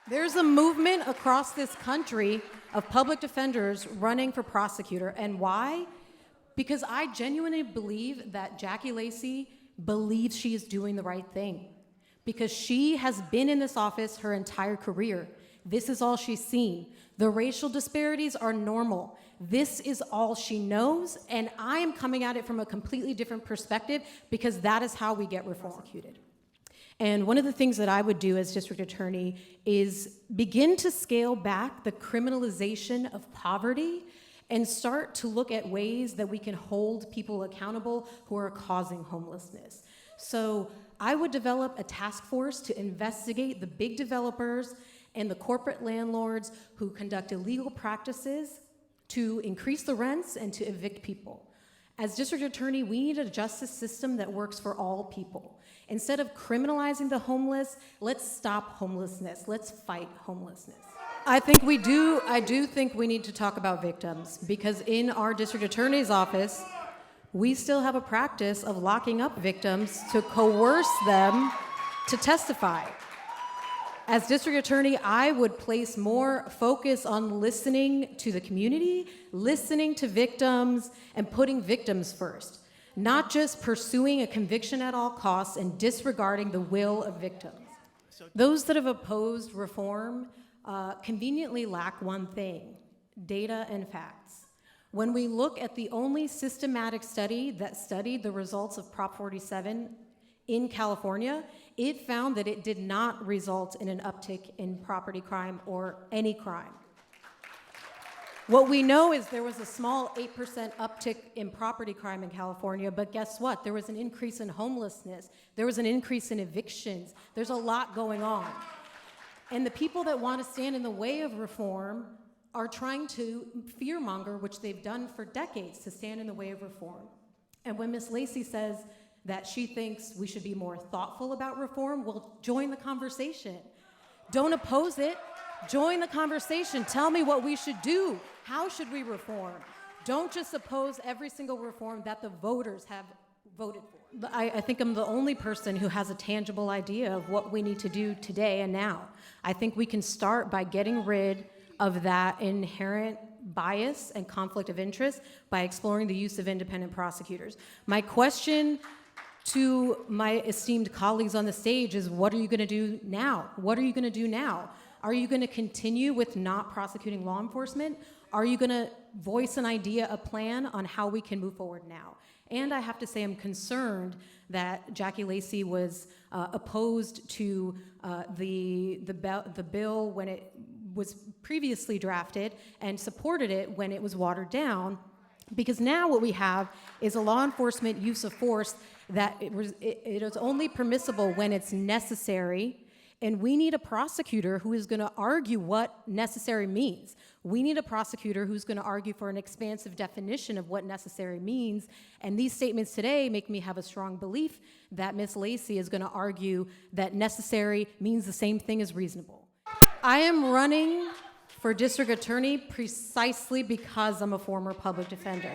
There's a movement across this country of public defenders running for prosecutor. And why? Because I genuinely believe that Jackie Lacey believes she is doing the right thing. Because she has been in this office her entire career. This is all she's seen. The racial disparities are normal. This is all she knows, and I am coming at it from a completely different perspective because that is how we get reform. And one of the things that I would do as district attorney is begin to scale back the criminalization of poverty and start to look at ways that we can hold people accountable who are causing homelessness. So I would develop a task force to investigate the big developers and the corporate landlords who conduct illegal practices to increase the rents and to evict people. As district attorney, we need a justice system that works for all people. Instead of criminalizing the homeless, let's stop homelessness. Let's fight homelessness. I do think we need to talk about victims, because in our district attorney's office, we still have a practice of locking up victims to coerce them to testify. As district attorney, I would place more focus on listening to the community, listening to victims, and putting victims first, not just pursuing a conviction at all costs and disregarding the will of victims. Those that have opposed reform conveniently lack one thing: data and facts. When we look at the only systematic study that studied the results of Prop 47 in California, it found that it did not result in an uptick in property crime or any crime. What we know is there was a small 8% uptick in property crime in California, but guess what? There was an increase in homelessness. There was an increase in evictions. There's a lot going on. And the people that want to stand in the way of reform are trying to fearmonger, which they've done for decades, to stand in the way of reform. And when Ms. Lacey says that she thinks we should be more thoughtful about reform, well, join the conversation. Don't oppose it. Join the conversation. Tell me what we should do. How should we reform? Don't just oppose every single reform that the voters have voted for. I think I'm the only person who has a tangible idea of what we need to do today and now. I think we can start by getting rid of that inherent bias and conflict of interest by exploring the use of independent prosecutors. My question to my esteemed colleagues on the stage is, what are you going to do now? What are you going to do now? Are you going to continue with not prosecuting law enforcement? Are you going to voice an idea, a plan on how we can move forward now? And I have to say I'm concerned that Jackie Lacey was opposed to the bill when it was previously drafted and supported it when it was watered down, because now what we have is a law enforcement use of force that it is only permissible when it's necessary, and we need a prosecutor who is going to argue what necessary means. We need a prosecutor who's going to argue for an expansive definition of what necessary means, and these statements today make me have a strong belief that Ms. Lacey is going to argue that necessary means the same thing as reasonable. I am running for district attorney precisely because I'm a former public defender.